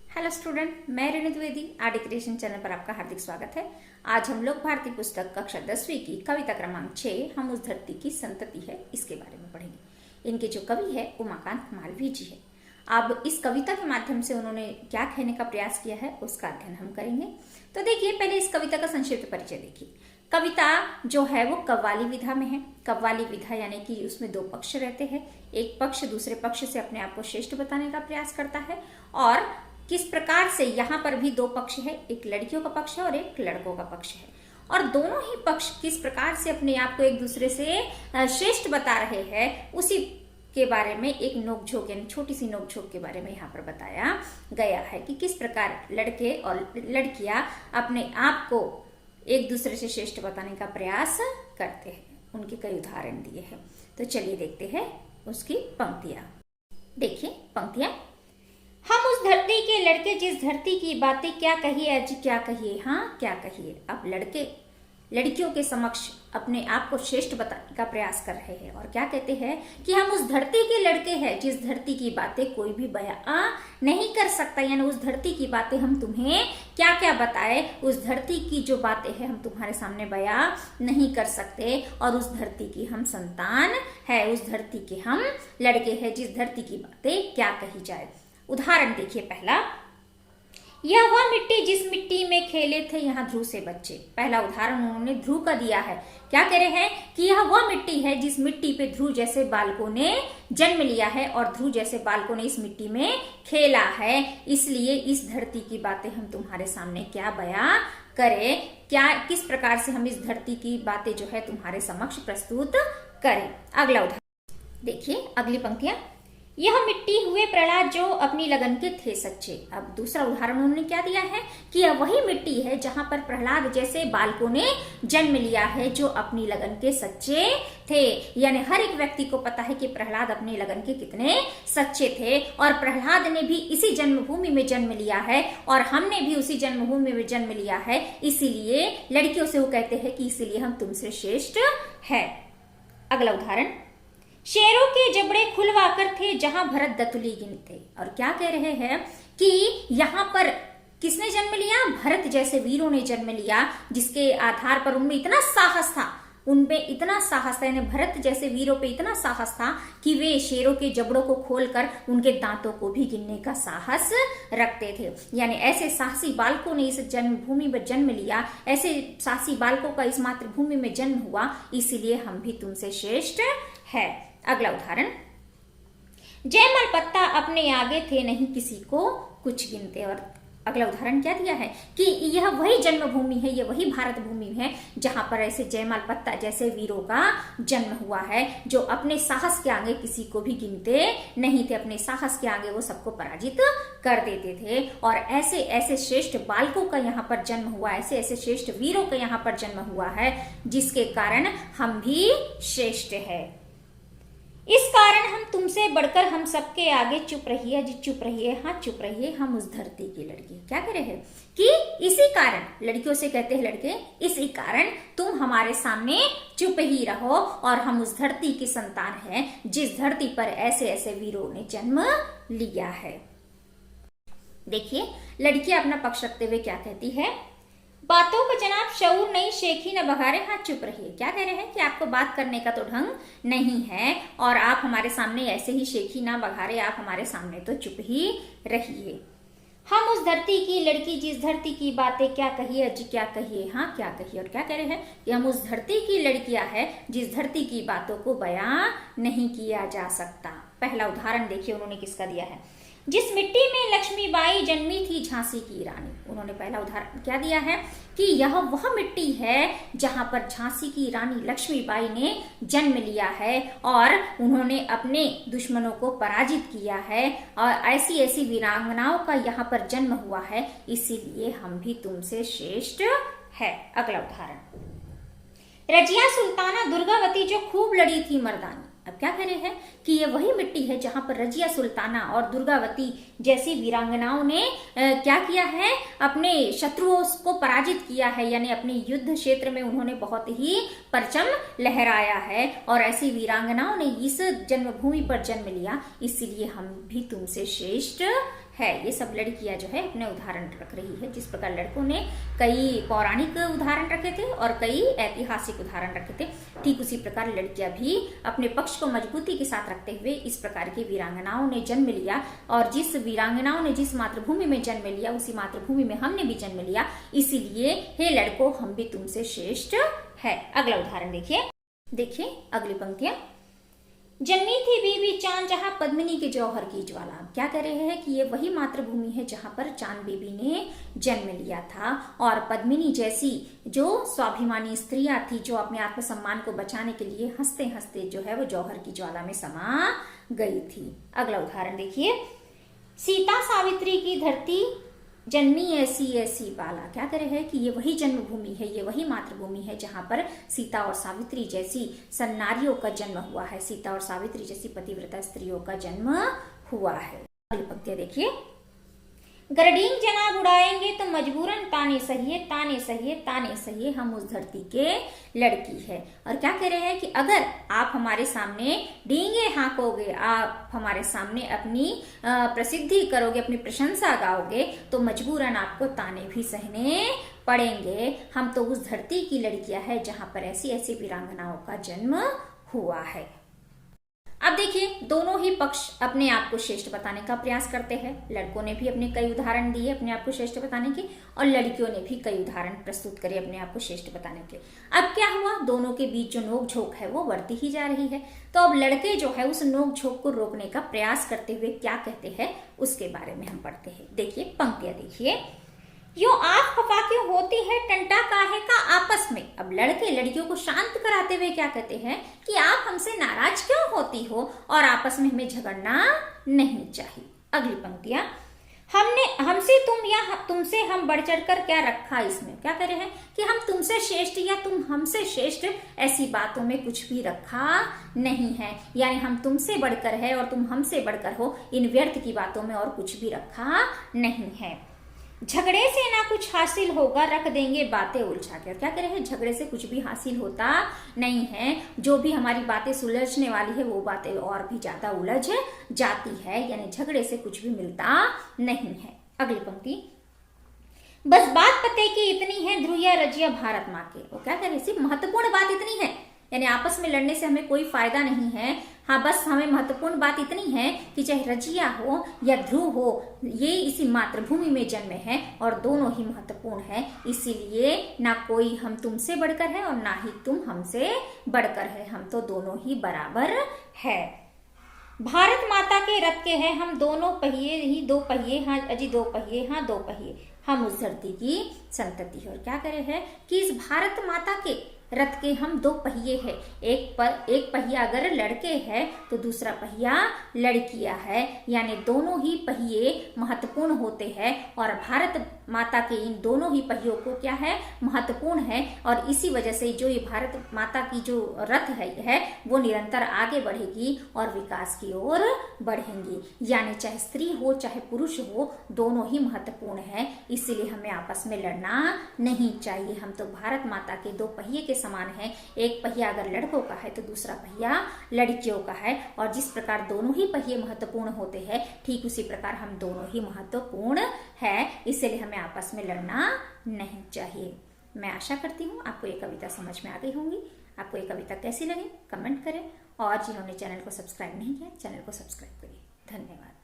Hello student, मैं Renu Dwivedi RD creation channel पर आपका हार्दिक स्वागत है। आज हम लोग भारतीय पुस्तक कक्षा 10वीं की कविता क्रमांक 6 हम उस धरती की संतति है इसके बारे में पढ़ेंगे। इनके जो कवि है उमाकांत मालवीय जी है। अब इस कविता के माध्यम से उन्होंने क्या कहने का प्रयास किया है उसका अध्ययन हम करेंगे। तो देखिए, पहले इस कविता का संक्षिप्त परिचय देखिए। कविता जो है वो कव्वाली विधा में है। कव्वाली विधा यानी कि उसमें दो पक्ष रहते हैं। एक पक्ष दूसरे पक्ष से अपने आप को श्रेष्ठ बताने का प्रयास करता है। और किस प्रकार से यहाँ पर भी दो पक्ष है, एक लड़कियों का पक्ष है और एक लड़कों का पक्ष है। और दोनों ही पक्ष किस प्रकार से अपने आप को एक दूसरे से श्रेष्ठ बता रहे हैं, उसी के बारे में एक नोकझोंक यानी छोटी सी नोकझोंक के बारे में यहाँ पर बताया गया है कि किस प्रकार लड़के और लड़कियां अपने आप को एक दूसरे से श्रेष्ठ बताने का प्रयास करते हैं। उनके कई उदाहरण दिए हैं। तो चलिए देखते हैं उसकी पंक्तियां। देखिए पंक्तियां। हम उस धरती के लड़के जिस धरती की बातें क्या कहिए अजी क्या कहिए, हाँ क्या कहिए। अब लड़के लड़कियों के समक्ष अपने आप को श्रेष्ठ बताने का प्रयास कर रहे हैं और क्या कहते हैं कि हम उस धरती के लड़के हैं जिस धरती की बातें कोई भी बयां नहीं कर सकता। यानी उस धरती की बातें हम तुम्हें क्या क्या बताए, उस धरती की जो बातें हैं हम तुम्हारे सामने बयां नहीं कर सकते। और उस धरती की हम संतान है, उस धरती के हम लड़के हैं जिस धरती की बातें क्या कही जाए। उदाहरण देखिए पहला, यह वह मिट्टी जिस मिट्टी में खेले थे यहाँ ध्रुव से बच्चे। पहला उदाहरण उन्होंने ध्रुव का दिया है। क्या कह रहे हैं कि यह वह मिट्टी है जिस मिट्टी पे ध्रुव जैसे बालकों ने जन्म लिया है और ध्रुव जैसे बालकों ने इस मिट्टी में खेला है। इसलिए इस धरती की बातें हम तुम्हारे सामने क्या बयां करें, क्या किस प्रकार से हम इस धरती की बातें जो है तुम्हारे समक्ष प्रस्तुत करें। अगला उदाहरण देखिए, अगली पंक्तियां। यह मिट्टी हुए प्रहलाद जो अपनी लगन के थे सच्चे। अब दूसरा उदाहरण उन्होंने क्या दिया है कि यह वही मिट्टी है जहां पर प्रहलाद जैसे बालकों ने जन्म लिया है जो अपनी लगन के सच्चे थे। यानी हर एक व्यक्ति को पता है कि प्रहलाद अपनी लगन के कितने सच्चे थे और प्रहलाद ने भी इसी जन्मभूमि में जन्म लिया है और हमने भी उसी जन्मभूमि में जन्म लिया है। इसीलिए लड़कियों से वो कहते हैं कि इसीलिए हम तुमसे श्रेष्ठ है। अगला उदाहरण, शेरों के जबड़े खुलवाकर थे जहां भरत दतुली गिनते। और क्या कह रहे हैं कि यहाँ पर किसने जन्म लिया, भरत जैसे वीरों ने जन्म लिया जिसके आधार पर उनमें इतना साहस था, उनमें इतना साहस था, यानी भरत जैसे वीरों पे इतना साहस था कि वे शेरों के जबड़ों को खोलकर उनके दांतों को भी गिनने का साहस रखते थे। यानी ऐसे साहसी बालकों ने इस जन्मभूमि में जन्म लिया, ऐसे साहसी बालकों का इस मातृभूमि में जन्म हुआ, इसीलिए हम भी तुमसे श्रेष्ठ है। अगला उदाहरण, जयमल पत्ता अपने आगे थे नहीं किसी को कुछ गिनते। और अगला उदाहरण क्या दिया है कि यह वही जन्मभूमि है, यह वही भारत भूमि है जहां पर ऐसे जयमाल पत्ता जैसे वीरों का जन्म हुआ है जो अपने साहस के आगे किसी को भी गिनते नहीं थे। अपने साहस के आगे वो सबको पराजित कर देते थे। और ऐसे ऐसे श्रेष्ठ बालकों का यहाँ पर जन्म हुआ, ऐसे ऐसे श्रेष्ठ वीरों का यहाँ पर जन्म हुआ है जिसके कारण हम भी श्रेष्ठ है। इस कारण हम तुमसे बढ़कर हम सबके आगे चुप रहिए जी, चुप रहिए, हाँ चुप रहिए, हम उस धरती की लड़की। क्या कह रहे हैं कि इसी कारण, लड़कियों से कहते हैं लड़के, इसी कारण तुम हमारे सामने चुप ही रहो और हम उस धरती की संतान हैं जिस धरती पर ऐसे ऐसे वीरों ने जन्म लिया है। देखिए लड़कियां अपना पक्ष रखते हुए क्या कहती है, बातों को जनाब शऊर नहीं शेखी न बघारे, हाँ चुप रहिए। क्या कह रहे हैं कि आपको बात करने का तो ढंग नहीं है और आप हमारे सामने ऐसे ही शेखी ना बघारे, आप हमारे सामने तो चुप ही रहिए। हम उस धरती की लड़की जिस धरती की बातें क्या कहिए अजी क्या कहिए, हाँ क्या कहिए। और क्या कह रहे हैं कि हम उस धरती की लड़कियां हैं जिस धरती की बातों को बयां नहीं किया जा सकता। पहला उदाहरण देखिए उन्होंने किसका दिया है, जिस मिट्टी में लक्ष्मीबाई जन्मी थी झांसी की रानी। उन्होंने पहला उदाहरण क्या दिया है कि यह वह मिट्टी है जहां पर झांसी की रानी लक्ष्मीबाई ने जन्म लिया है और उन्होंने अपने दुश्मनों को पराजित किया है और ऐसी ऐसी वीरांगनाओं का यहाँ पर जन्म हुआ है, इसीलिए हम भी तुमसे श्रेष्ठ है। अगला उदाहरण, रजिया सुल्ताना दुर्गावती जो खूब लड़ी थी मर्दानी। अब क्या कह रहे हैं कि ये वही मिट्टी है जहां पर रजिया सुल्ताना और दुर्गावती जैसी वीरांगनाओं ने क्या किया है, अपने शत्रुओं को पराजित किया है, यानी अपने युद्ध क्षेत्र में उन्होंने बहुत ही परचम लहराया है और ऐसी वीरांगनाओं ने इस जन्मभूमि पर जन्म लिया, इसीलिए हम भी तुमसे श्रेष्ठ है। ये सब लड़कियां जो है अपने उदाहरण रख रही है। जिस प्रकार लड़कों ने कई पौराणिक उदाहरण रखे थे और कई ऐतिहासिक उदाहरण रखे थे, ठीक उसी प्रकार लड़कियां भी अपने पक्ष को मजबूती के साथ रखते हुए इस प्रकार की वीरांगनाओं ने जन्म लिया। और जिस वीरांगनाओं ने जिस मातृभूमि में जन्म लिया, उसी मातृभूमि में हमने भी जन्म लिया। इसीलिए हे लड़कों, हम भी तुमसे श्रेष्ठ है। अगला उदाहरण देखिए अगली पंक्तियां। जन्मी थी बीबी चांद जहां पद्मिनी के जौहर की ज्वाला। क्या कह रहे हैं कि ये वही मातृभूमि है जहां पर चांद बीबी ने जन्म लिया था और पद्मिनी जैसी जो स्वाभिमानी स्त्रियां थी, जो अपने आत्मसम्मान को बचाने के लिए हंसते हंसते जो है वो जौहर की ज्वाला में समा गई थी। अगला उदाहरण देखिए। सीता सावित्री की धरती जन्मी ऐसी ऐसी बाला। क्या करे है कि ये वही जन्मभूमि है, ये वही मातृभूमि है जहां पर सीता और सावित्री जैसी सन्नारियों का जन्म हुआ है, सीता और सावित्री जैसी पतिव्रता स्त्रियों का जन्म हुआ है। अगली पंक्तियां देखिए। गरडीन जनाब उड़ाएंगे तो मजबूरन ताने सहिए, ताने सहिए, ताने सहिए, हम उस धरती के लड़की है। और क्या कह रहे हैं कि अगर आप हमारे सामने डींगे हाँकोगे, आप हमारे सामने अपनी प्रसिद्धि करोगे, अपनी प्रशंसा गाओगे, तो मजबूरन आपको ताने भी सहने पड़ेंगे। हम तो उस धरती की लड़कियां हैं जहां पर ऐसी ऐसी वीरांगनाओं का जन्म हुआ है। अब देखिए, दोनों ही पक्ष अपने आप को श्रेष्ठ बताने का प्रयास करते हैं। लड़कों ने भी अपने कई उदाहरण दिए अपने आप को श्रेष्ठ बताने के, और लड़कियों ने भी कई उदाहरण प्रस्तुत करे अपने आप को श्रेष्ठ बताने के। अब क्या हुआ, दोनों के बीच जो नोक झोंक है वो बढ़ती ही जा रही है। तो अब लड़के जो है उस नोक झोंक को रोकने का प्रयास करते हुए क्या कहते हैं उसके बारे में हम पढ़ते हैं। देखिए पंक्तियां देखिए। यो आंख खफा क्यों होती है टंटा काहे का आपस में। अब लड़के लड़कियों को शांत कराते हुए क्या कहते हैं कि आप हमसे नाराज क्यों होती हो और आपस में हमें झगड़ना नहीं चाहिए। अगली पंक्तियां। हमसे तुम या तुमसे हम बढ़ चढ़ कर क्या रखा इसमें। क्या कह रहे हैं कि हम तुमसे श्रेष्ठ या तुम हमसे श्रेष्ठ, ऐसी बातों में कुछ भी रखा नहीं है। यानी हम तुमसे बढ़कर है और तुम हमसे बढ़कर हो, इन व्यर्थ की बातों में और कुछ भी रखा नहीं है। झगड़े से ना कुछ हासिल होगा, रख देंगे बातें उलझा के। क्या कह रहे हैं, झगड़े से कुछ भी हासिल होता नहीं है। जो भी हमारी बातें सुलझने वाली है वो बातें और भी ज्यादा उलझ जाती है, यानी झगड़े से कुछ भी मिलता नहीं है। अगली पंक्ति। बस बात पते की इतनी है ध्रुया रजिया भारत माँ के। वो क्या कह रहे हैं, सिर्फ महत्वपूर्ण बात इतनी है, यानी आपस में लड़ने से हमें कोई फायदा नहीं है। हाँ, बस हमें महत्वपूर्ण बात इतनी है कि चाहे रजिया हो या ध्रुव हो, ये इसी मातृभूमि में जन्मे हैं और दोनों ही महत्वपूर्ण है। इसीलिए ना कोई हम तुमसे बढ़कर है और ना ही तुम हमसे बढ़कर है, हम तो दोनों ही बराबर है। भारत माता के रथ के हैं हम दोनों पहिए ही, दो पहिए हाँ अजी दो पहिए हाँ दो पहिए, हम उस धरती की संतति है। और क्या करे है कि इस भारत माता के रथ के हम दो पहिए हैं। एक पहिया अगर लड़के है तो दूसरा पहिया लड़कियां है, यानी दोनों ही पहिए महत्वपूर्ण होते हैं। और भारत माता के इन दोनों ही पहियों को क्या है, महत्वपूर्ण है। और इसी वजह से जो ये भारत माता की जो रथ है वो निरंतर आगे बढ़ेगी और विकास की ओर बढ़ेंगी। यानी चाहे स्त्री हो चाहे पुरुष हो, दोनों ही महत्वपूर्ण है। इसीलिए हमें आपस में लड़ना नहीं चाहिए। हम तो भारत माता के दो पहिए के समान है। एक पहिया अगर लड़कों का है तो दूसरा पहिया लड़कियों का है। और जिस प्रकार दोनों ही पहिए महत्वपूर्ण होते हैं, ठीक उसी प्रकार हम दोनों ही महत्वपूर्ण है। इसलिए हमें आपस में लड़ना नहीं चाहिए। मैं आशा करती हूँ आपको ये कविता समझ में आ गई होंगी। आपको ये कविता कैसी लगी कमेंट करें, और जिन्होंने चैनल को सब्सक्राइब नहीं किया चैनल को सब्सक्राइब करिए। धन्यवाद।